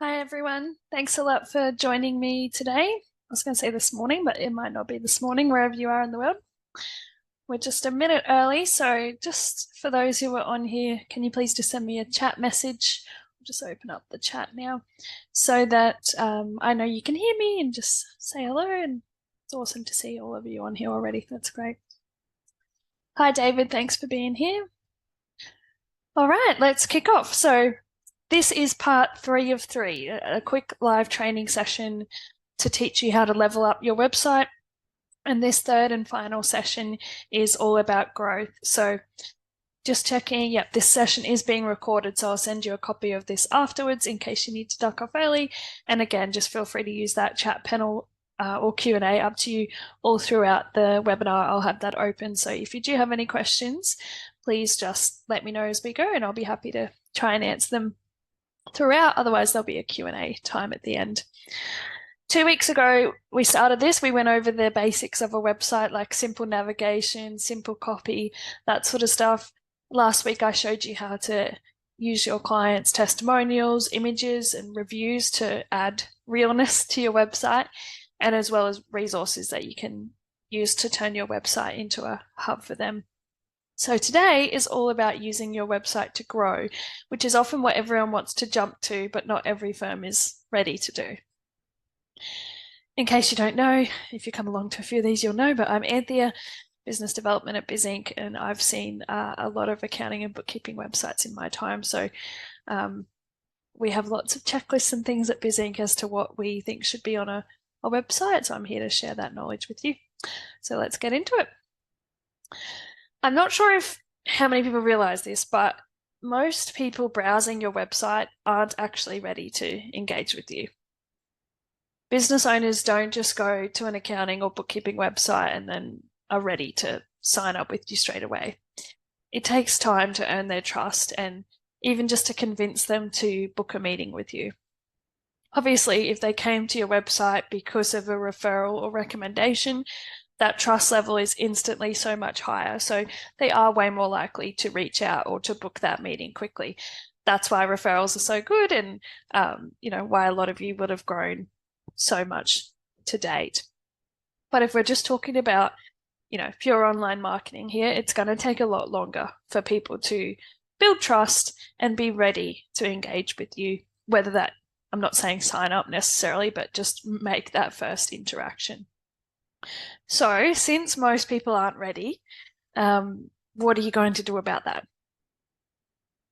Hi everyone. Thanks a lot for joining me today. I was going to say this morning, but it might not be this morning wherever you are in the world. We're just a minute early, so just for those who are on here, can you please just send me a chat message? I'll just open up the chat now so that I know you can hear me and just say hello. And it's awesome to see all of you on here already. That's great. Hi David, thanks for being here. All right, let's kick off. So this is part 3 of 3, a quick live training session to teach you how to level up your website. And this third and final session is all about growth. So just checking, yep, this session is being recorded, so I'll send you a copy of this afterwards in case you need to duck off early. And again, just feel free to use that chat panel or Q&A, up to you, all throughout the webinar. I'll have that open. So if you do have any questions, please just let me know as we go and I'll be happy to try and answer them throughout. Otherwise, there'll be a Q&A time at the end. 2 weeks ago, we started this. We went over the basics of a website, like simple navigation, simple copy, that sort of stuff. Last week, I showed you how to use your clients' testimonials, images, and reviews to add realness to your website, and as well as resources that you can use to turn your website into a hub for them. So today is all about using your website to grow, which is often what everyone wants to jump to, but not every firm is ready to do. In case you don't know, if you come along to a few of these, you'll know, but I'm Anthea, business development at BizInc, and I've seen a lot of accounting and bookkeeping websites in my time. So we have lots of checklists and things at BizInc as to what we think should be on a website. So I'm here to share that knowledge with you. So let's get into it. I'm not sure how many people realize this, but most people browsing your website aren't actually ready to engage with you. Business owners don't just go to an accounting or bookkeeping website and then are ready to sign up with you straight away. It takes time to earn their trust and even just to convince them to book a meeting with you. Obviously, if they came to your website because of a referral or recommendation, that trust level is instantly so much higher. So they are way more likely to reach out or to book that meeting quickly. That's why referrals are so good, and why a lot of you would have grown so much to date. But if we're just talking about, pure online marketing here, it's going to take a lot longer for people to build trust and be ready to engage with you, whether that, I'm not saying sign up necessarily, but just make that first interaction. So since most people aren't ready, what are you going to do about that?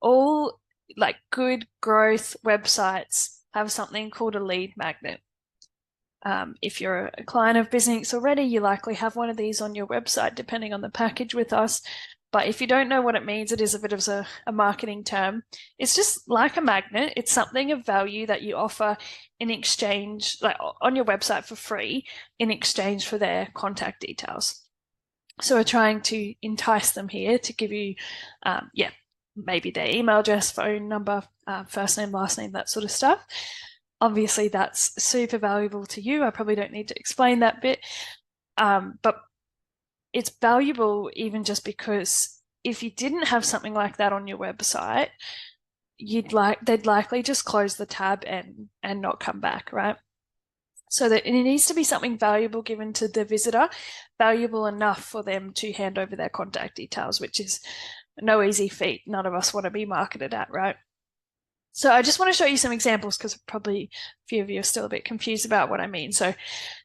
All like good growth websites have something called a lead magnet. If you're a client of BizInc already, you likely have one of these on your website, depending on the package with us. But if you don't know what it means, it is a bit of a marketing term. It's just like a magnet. It's something of value that you offer in exchange, like on your website for free, in exchange for their contact details. So we're trying to entice them here to give you, maybe their email address, phone number, first name, last name, that sort of stuff. Obviously, that's super valuable to you. I probably don't need to explain that bit. But it's valuable even just because if you didn't have something like that on your website, they'd likely just close the tab and not come back, right? So that it needs to be something valuable given to the visitor, valuable enough for them to hand over their contact details, which is no easy feat. None of us want to be marketed at, right? So I just want to show you some examples because probably a few of you are still a bit confused about what I mean. So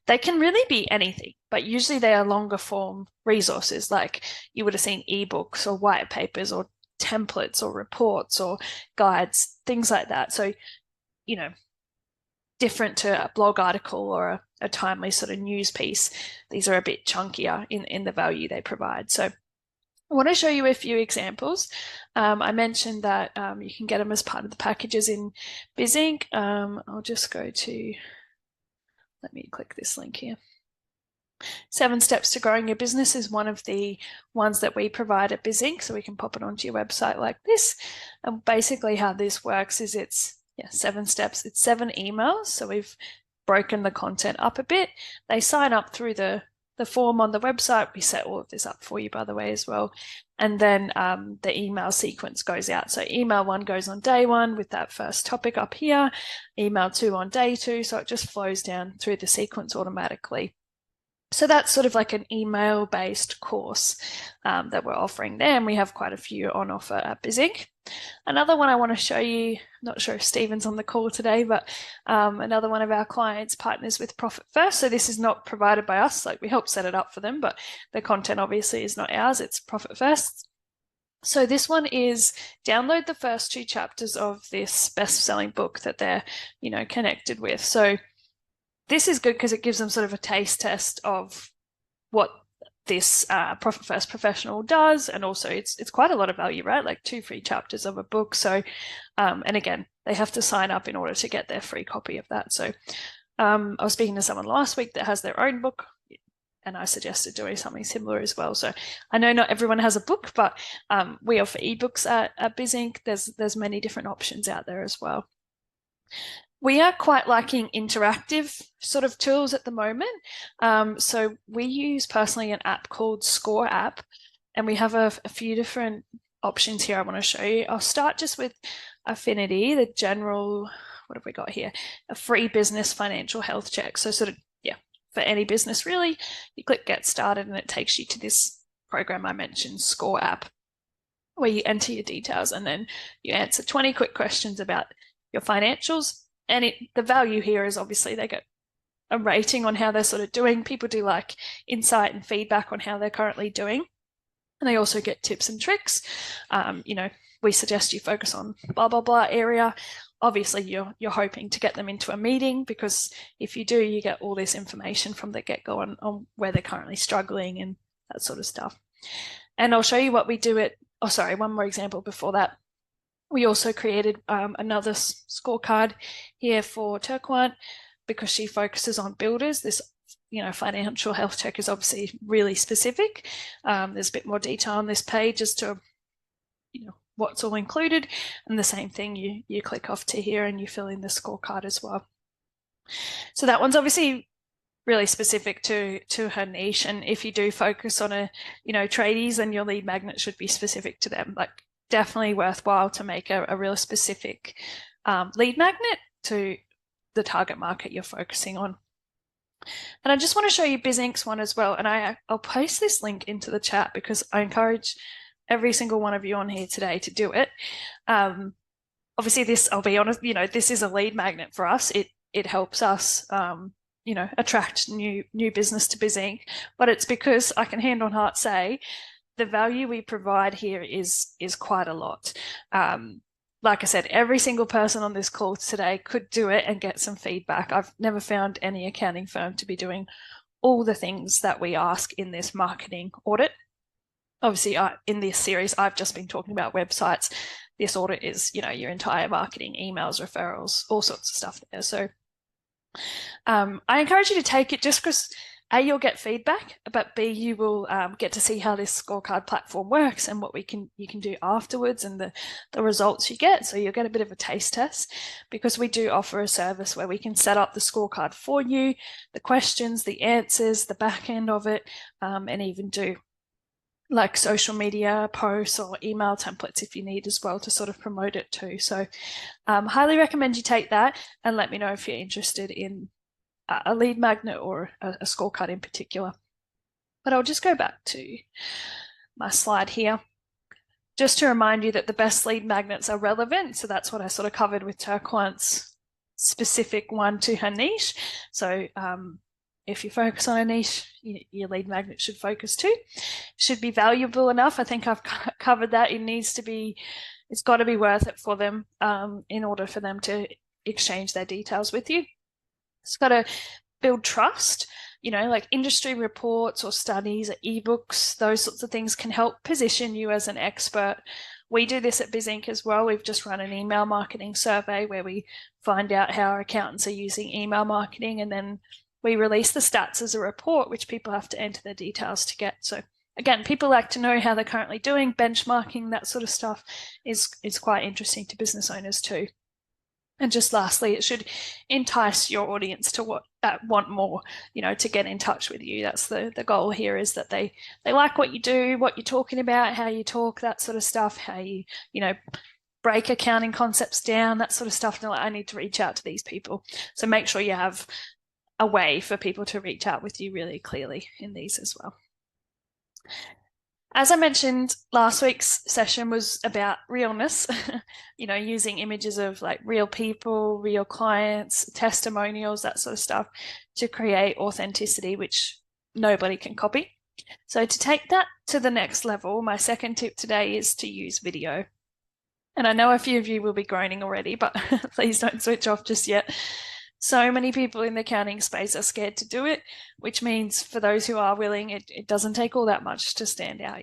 they can really be anything, but usually they are longer form resources, like you would have seen ebooks or white papers or templates or reports or guides, things like that. So, different to a blog article or a timely sort of news piece, these are a bit chunkier in the value they provide. So I want to show you a few examples. I mentioned that you can get them as part of the packages in BizInc. I'll just go to, let me click this link here. 7 Steps to Growing Your Business is one of the ones that we provide at BizInc, so we can pop it onto your website like this. And basically how this works is it's 7 steps. It's 7 emails, so we've broken the content up a bit. They sign up through the the form on the website. We set all of this up for you, by the way, as well. And then the email sequence goes out. So email 1 goes on day 1 with that first topic up here, email 2 on day 2. So it just flows down through the sequence automatically. So that's sort of like an email-based course that we're offering there, and we have quite a few on offer at BizInc. Another one I want to show you, not sure if Stephen's on the call today, but another one of our clients partners with Profit First. So this is not provided by us, like we help set it up for them, but the content obviously is not ours, it's Profit First. So this one is download the first 2 chapters of this best-selling book that they're, connected with. So this is good because it gives them sort of a taste test of what this Profit First professional does, and also it's quite a lot of value, right? Like 2 free chapters of a book. So, and again, they have to sign up in order to get their free copy of that. So, I was speaking to someone last week that has their own book, and I suggested doing something similar as well. So I know not everyone has a book, but we offer ebooks at BizInc. There's many different options out there as well. We are quite liking interactive sort of tools at the moment. So we use personally an app called Score App, and we have a few different options here I want to show you. I'll start just with Affinity, the general, what have we got here? A free business financial health check. So sort of, for any business really, you click Get Started and it takes you to this program I mentioned, Score App, where you enter your details and then you answer 20 quick questions about your financials. And the value here is obviously they get a rating on how they're sort of doing. People do like insight and feedback on how they're currently doing. And they also get tips and tricks. We suggest you focus on blah, blah, blah area. Obviously, you're hoping to get them into a meeting, because if you do, you get all this information from the get-go on where they're currently struggling and that sort of stuff. And I'll show you what we do one more example before that. We also created another scorecard here for Turquoise because she focuses on builders. This, financial health check is obviously really specific. There's a bit more detail on this page as to, what's all included. And the same thing, you click off to here and you fill in the scorecard as well. So that one's obviously really specific to her niche. And if you do focus on tradies, then your lead magnet should be specific to them. Like, definitely worthwhile to make a real specific lead magnet to the target market you're focusing on. And I just want to show you BizInc's one as well. And I'll post this link into the chat because I encourage every single one of you on here today to do it. Obviously this, I'll be honest, this is a lead magnet for us. It helps us, attract new business to BizInc, but it's because I can hand on heart say the value we provide here is quite a lot. Like I said, every single person on this call today could do it and get some feedback. I've never found any accounting firm to be doing all the things that we ask in this marketing audit. Obviously, in this series, I've just been talking about websites. This audit is, your entire marketing, emails, referrals, all sorts of stuff there. So I encourage you to take it just because A, you'll get feedback, but B, you will get to see how this scorecard platform works and what you can do afterwards and the results you get. So you'll get a bit of a taste test, because we do offer a service where we can set up the scorecard for you, the questions, the answers, the back end of it, and even do like social media posts or email templates if you need as well to sort of promote it too. So highly recommend you take that and let me know if you're interested in a lead magnet or a scorecard in particular. But I'll just go back to my slide here just to remind you that the best lead magnets are relevant. So that's what I sort of covered with Turquoise's specific one to her niche. So if you focus on a niche, your lead magnet should focus too. Should be valuable enough. I think I've covered that. It's got to be worth it for them in order for them to exchange their details with you. It's got to build trust, like industry reports or studies or ebooks, those sorts of things can help position you as an expert. We do this at BizInc as well. We've just run an email marketing survey where we find out how our accountants are using email marketing, and then we release the stats as a report, which people have to enter their details to get. So again, people like to know how they're currently doing. Benchmarking, that sort of stuff is quite interesting to business owners too. And just lastly, it should entice your audience to want more, to get in touch with you. That's the goal here, is that they like what you do, what you're talking about, how you talk, that sort of stuff, how you break accounting concepts down, that sort of stuff. And like, I need to reach out to these people. So make sure you have a way for people to reach out with you really clearly in these as well. As I mentioned, last week's session was about realness, using images of like real people, real clients, testimonials, that sort of stuff to create authenticity, which nobody can copy. So to take that to the next level, my second tip today is to use video. And I know a few of you will be groaning already, but please don't switch off just yet. So many people in the accounting space are scared to do it, which means for those who are willing, it doesn't take all that much to stand out,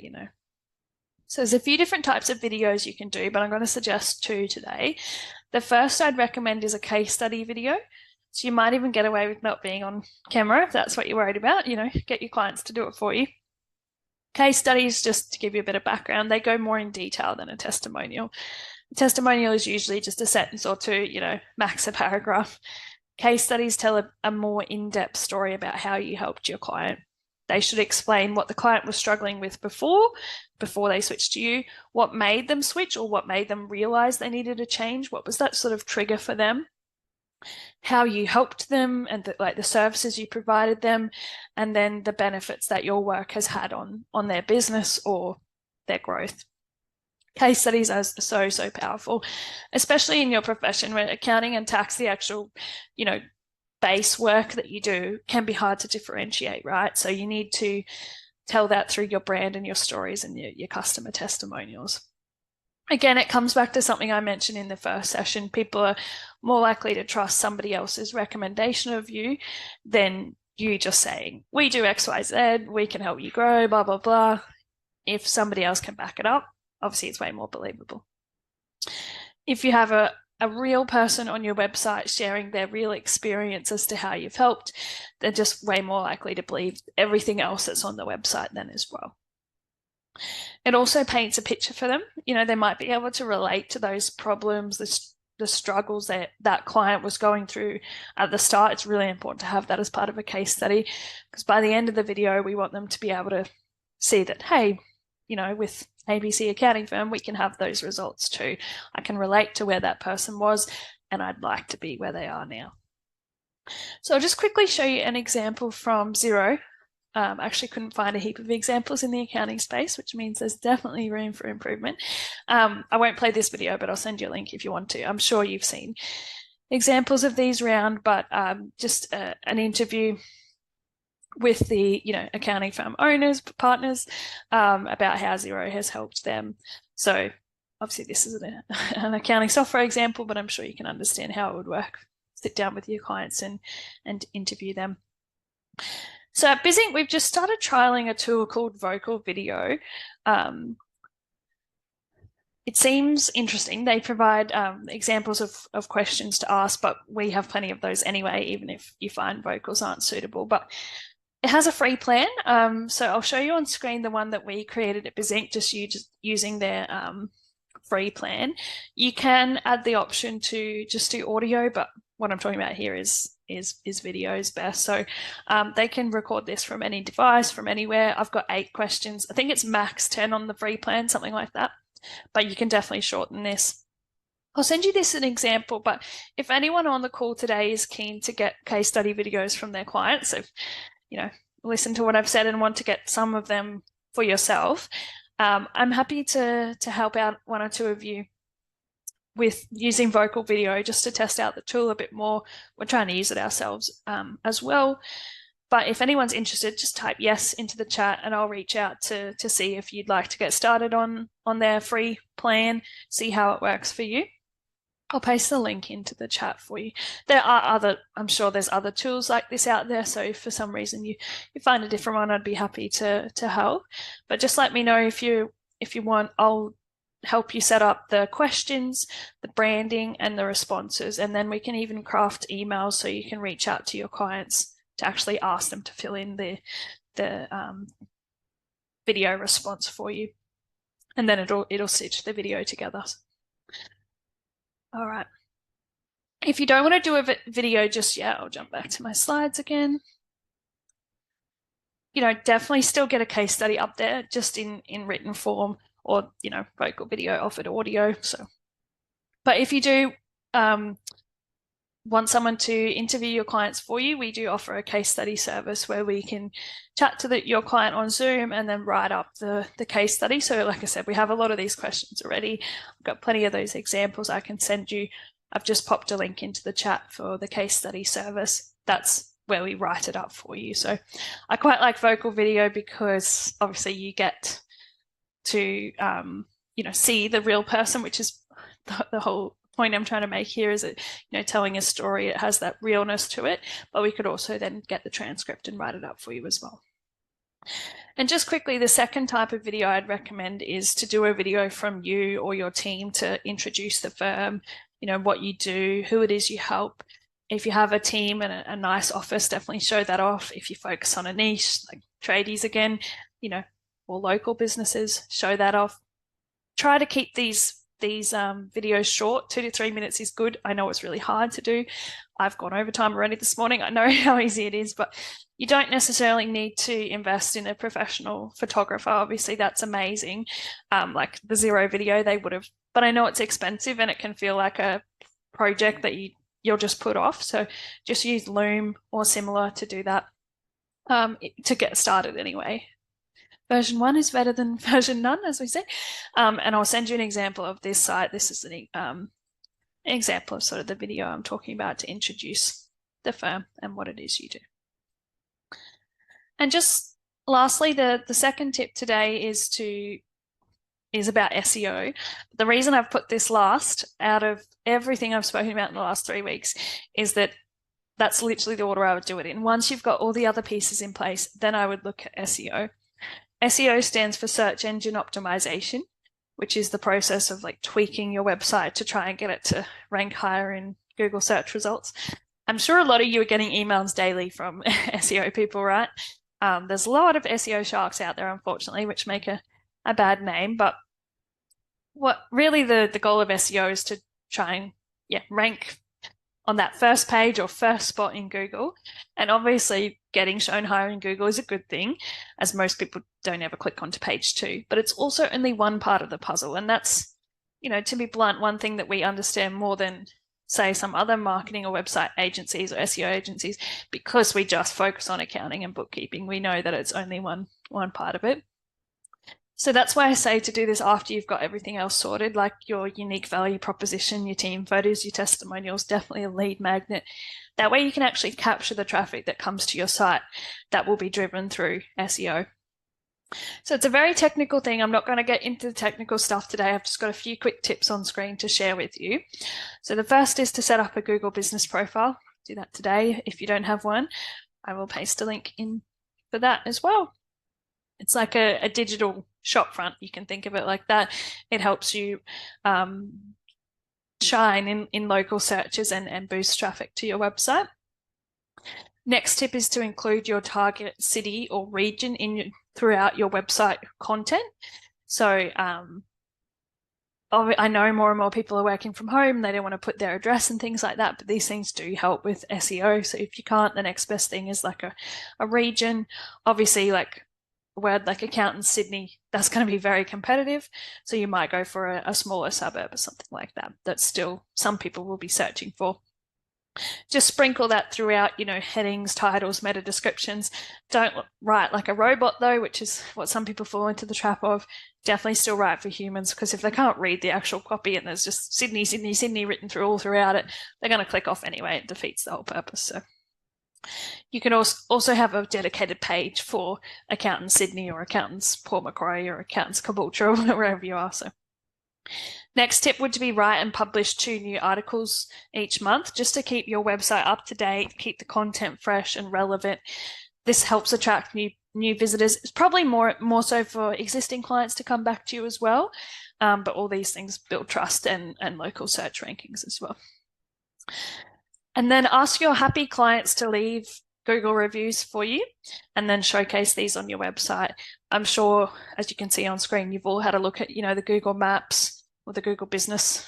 So there's a few different types of videos you can do, but I'm going to suggest 2 today. The first I'd recommend is a case study video. So you might even get away with not being on camera if that's what you're worried about, get your clients to do it for you. Case studies, just to give you a bit of background, they go more in detail than a testimonial. A testimonial is usually just a sentence or 2, max a paragraph. Case studies tell a more in-depth story about how you helped your client. They should explain what the client was struggling with before they switched to you, what made them switch or what made them realize they needed a change, what was that sort of trigger for them, how you helped them and the services you provided them, and then the benefits that your work has had on their business or their growth. Case studies are so powerful, especially in your profession where accounting and tax, the actual, base work that you do, can be hard to differentiate, right? So you need to tell that through your brand and your stories and your customer testimonials. Again, it comes back to something I mentioned in the first session. People are more likely to trust somebody else's recommendation of you than you just saying, we do X, Y, Z, we can help you grow, blah, blah, blah. If somebody else can back it up, obviously it's way more believable. If you have a real person on your website sharing their real experience as to how you've helped, they're just way more likely to believe everything else that's on the website then as well. It also paints a picture for them. They might be able to relate to those problems, the struggles that client was going through at the start. It's really important to have that as part of a case study, because by the end of the video, we want them to be able to see that, hey, with ABC accounting firm, we can have those results too. I can relate to where that person was, and I'd like to be where they are now. So I'll just quickly show you an example from Xero. I actually couldn't find a heap of examples in the accounting space, which means there's definitely room for improvement. I won't play this video, but I'll send you a link if you want to. I'm sure you've seen examples of these around, but just an interview with the accounting firm owners, partners, about how Xero has helped them. So obviously this is an accounting software example, but I'm sure you can understand how it would work. Sit down with your clients and interview them. So at BizInc, we've just started trialing a tool called Vocal Video. It seems interesting. They provide examples of questions to ask, but we have plenty of those anyway, even if you find vocals aren't suitable. But it has a free plan. So I'll show you on screen the one that we created at BizInc, just using their free plan. You can add the option to just do audio, but what I'm talking about here is video is best. So they can record this from any device, from anywhere. I've got 8 questions. I think it's max 10 on the free plan, something like that. But you can definitely shorten this. I'll send you this as an example, but if anyone on the call today is keen to get case study videos from their clients, so listen to what I've said and want to get some of them for yourself, I'm happy to help out 1 or 2 of you with using Vocal Video just to test out the tool a bit more. We're trying to use it ourselves as well. But if anyone's interested, just type yes into the chat and I'll reach out to see if you'd like to get started on their free plan, see how it works for you. I'll paste the link into the chat for you. There are I'm sure there's other tools like this out there. So if for some reason you find a different one, I'd be happy to help. But just let me know if you want. I'll help you set up the questions, the branding, and the responses. And then we can even craft emails so you can reach out to your clients to actually ask them to fill in the video response for you. And then it'll stitch the video together. All right. If you don't want to do a video just yet, I'll jump back to my slides again. Definitely still get a case study up there just in written form, or, vocal video offered audio. But if you do want someone to interview your clients for you, we do offer a case study service where we can chat to your client on Zoom and then write up the case study. So like I said, we have a lot of these questions already. I've got plenty of those examples I can send you. I've just popped a link into the chat for the case study service. That's where we write it up for you. So I quite like vocal video because obviously you get to see the real person, which is the whole point I'm trying to make here, is that telling a story, it has that realness to it, but we could also then get the transcript and write it up for you as well. And just quickly, the second type of video I'd recommend is to do a video from you or your team to introduce the firm, what you do, who it is you help. If you have a team and a nice office, definitely show that off. If you focus on a niche, like tradies again, or local businesses, show that off. Try to keep these videos short. 2 to 3 minutes is good. I know it's really hard to do. I've gone overtime already this morning. I know how easy it is, but you don't necessarily need to invest in a professional photographer. Obviously, that's amazing. Like the Xero video, they would have, but I know it's expensive and it can feel like a project that you'll just put off. So just use Loom or similar to do that, to get started anyway. Version 1 is better than version none, as we say. And I'll send you an example of this site. This is an example of sort of the video I'm talking about to introduce the firm and what it is you do. And just lastly, the second tip today is about SEO. The reason I've put this last out of everything I've spoken about in the last 3 weeks is that that's literally the order I would do it in. Once you've got all the other pieces in place, then I would look at SEO. SEO stands for search engine optimization, which is the process of like tweaking your website to try and get it to rank higher in Google search results. I'm sure a lot of you are getting emails daily from SEO people, right? There's a lot of SEO sharks out there, unfortunately, which make a bad name. But what really the goal of SEO is to try and rank on that first page or first spot in Google. And obviously getting shown higher in Google is a good thing, as most people don't ever click onto page 2, but it's also only one part of the puzzle. And that's, to be blunt, one thing that we understand more than say some other marketing or website agencies or SEO agencies, because we just focus on accounting and bookkeeping. We know that it's only one part of it. So that's why I say to do this after you've got everything else sorted, like your unique value proposition, your team photos, your testimonials, definitely a lead magnet. That way you can actually capture the traffic that comes to your site that will be driven through SEO. So it's a very technical thing. I'm not going to get into the technical stuff today. I've just got a few quick tips on screen to share with you. So the first is to set up a Google business profile. Do that today. If you don't have one, I will paste a link in for that as well. It's like a digital shop front. You can think of it like that. It helps you shine in local searches and boost traffic to your website. Next tip is to include your target city or region throughout your website content. So I know more and more people are working from home. They don't want to put their address and things like that, but these things do help with SEO. So if you can't, the next best thing is like a region. Obviously, like a word like Accountants Sydney, that's going to be very competitive. So you might go for a smaller suburb or something like that. That's still some people will be searching for. Just sprinkle that throughout, headings, titles, meta descriptions. Don't write like a robot though, which is what some people fall into the trap of. Definitely still write for humans, because if they can't read the actual copy and there's just Sydney, Sydney, Sydney written throughout it, they're going to click off anyway. It defeats the whole purpose. So you can also have a dedicated page for Accountants Sydney or Accountants Port Macquarie or Accountants Caboolture or wherever you are. So next tip would be write and publish 2 new articles each month, just to keep your website up to date, keep the content fresh and relevant. This helps attract new visitors. It's probably more so for existing clients to come back to you as well. But all these things build trust and local search rankings as well. And then ask your happy clients to leave Google reviews for you and then showcase these on your website. I'm sure, as you can see on screen, you've all had a look at, the Google Maps or the Google Business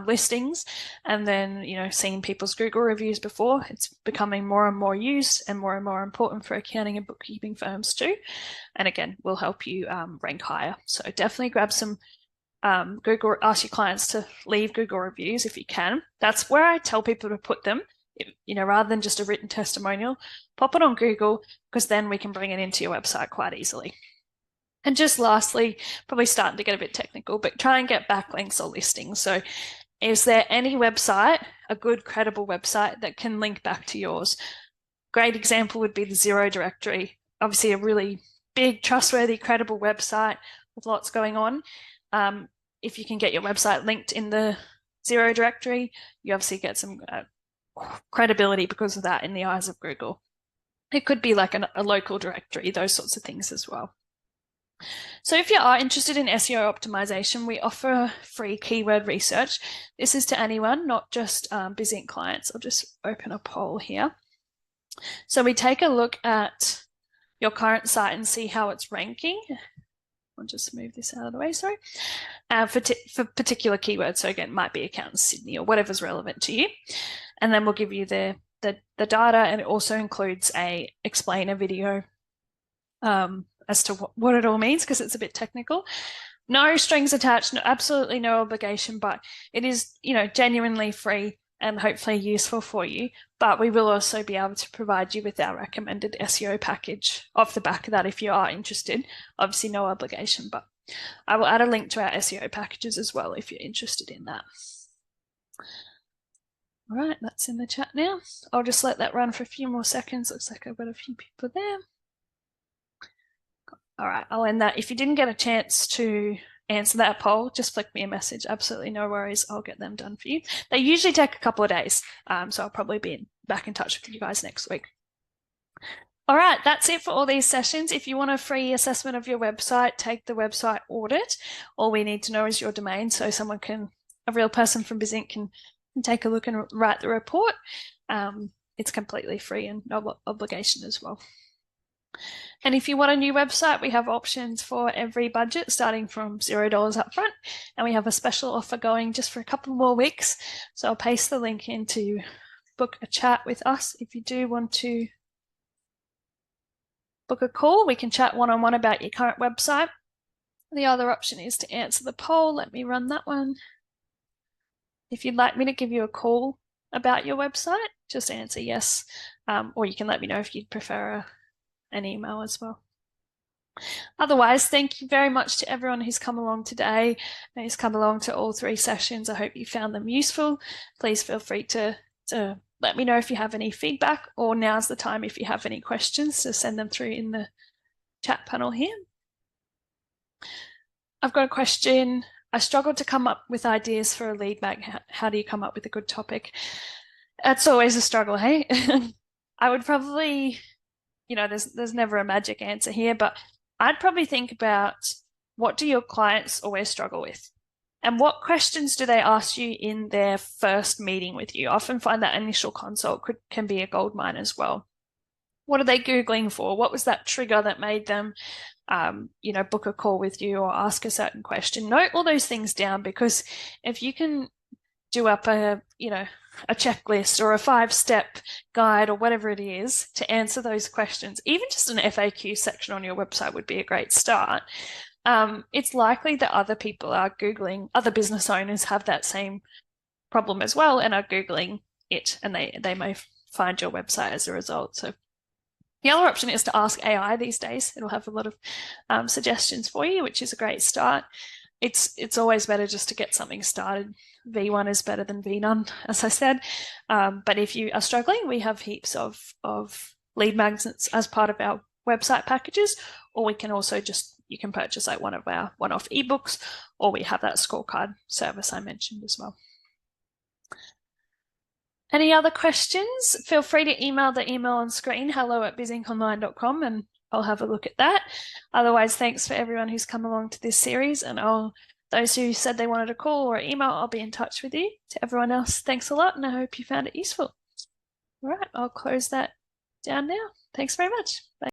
listings, and then, you know, seeing people's Google reviews before. It's becoming more and more used and more important for accounting and bookkeeping firms too. And again, will help you rank higher. So definitely grab some Google, ask your clients to leave Google reviews if you can. That's where I tell people to put them, you know, rather than just a written testimonial. Pop it on Google, because then we can bring it into your website quite easily. And just lastly, probably starting to get a bit technical, but try and get backlinks or listings. So is there any website, a good credible website, that can link back to yours? Great example would be the Xero directory. Obviously a really big, trustworthy, credible website with lots going on. If you can get your website linked in the Xero directory, you obviously get some credibility because of that in the eyes of Google. It could be like a local directory, those sorts of things as well. So if you are interested in SEO optimization, we offer free keyword research. This is to anyone, not just BizInc clients. I'll just open a poll here. So we take a look at your current site and see how it's ranking. I'll just move this out of the way, sorry. For particular keywords. So again, it might be Accountants Sydney or whatever's relevant to you. And then we'll give you the data, and it also includes a explainer video as to what it all means, because it's a bit technical. No strings attached, absolutely no obligation, but it is, you know, genuinely free and hopefully useful for you. But we will also be able to provide you with our recommended SEO package off the back of that if you are interested. Obviously no obligation, but I will add a link to our SEO packages as well if you're interested in that. All right, that's in the chat now. I'll just let that run for a few more seconds. Looks like I've got a few people there. All right, I'll end that. If you didn't get a chance to answer that poll, just flick me a message. Absolutely no worries. I'll get them done for you. They usually take a couple of days, so I'll probably be back in touch with you guys next week. All right, that's it for all these sessions. If you want a free assessment of your website, take the website audit. All we need to know is your domain, so someone can, a real person from BizInc can take a look and write the report. It's completely free and no obligation as well. And if you want a new website, we have options for every budget, starting from $0 upfront. And we have a special offer going just for a couple more weeks. So I'll paste the link in to book a chat with us. If you do want to book a call, we can chat one-on-one about your current website. The other option is to answer the poll. Let me run that one. If you'd like me to give you a call about your website, just answer yes. Or you can let me know if you'd prefer an email as well. Otherwise, thank you very much to everyone who's come along today and who's come along to all 3 sessions. I hope you found them useful. Please feel free to let me know if you have any feedback, or now's the time if you have any questions to send them through in the chat panel here. I've got a question. I struggled to come up with ideas for a lead mag. How do you come up with a good topic? That's always a struggle, hey? I would probably, you know, there's never a magic answer here, but I'd probably think about, what do your clients always struggle with? And what questions do they ask you in their first meeting with you? I often find that initial consult can be a goldmine as well. What are they Googling for? What was that trigger that made them, you know, book a call with you or ask a certain question? Note all those things down, because if you can do up a checklist or a 5-step guide or whatever it is to answer those questions, even just an FAQ section on your website would be a great start. It's likely that other people are Googling, other business owners have that same problem as well and are Googling it, and they may find your website as a result. So the other option is to ask AI these days. It'll have a lot of suggestions for you, which is a great start. It's always better just to get something started. V1 is better than V none, as I said. But if you are struggling, we have heaps of lead magnets as part of our website packages, or we can also you can purchase like one of our one-off ebooks, or we have that scorecard service I mentioned as well. Any other questions? Feel free to email the email on screen, hello@bizinconline.com, and I'll have a look at that. Otherwise, thanks for everyone who's come along to this series, and those who said they wanted a call or email, I'll be in touch with you. To everyone else, thanks a lot, and I hope you found it useful. All right, I'll close that down now. Thanks very much. Bye.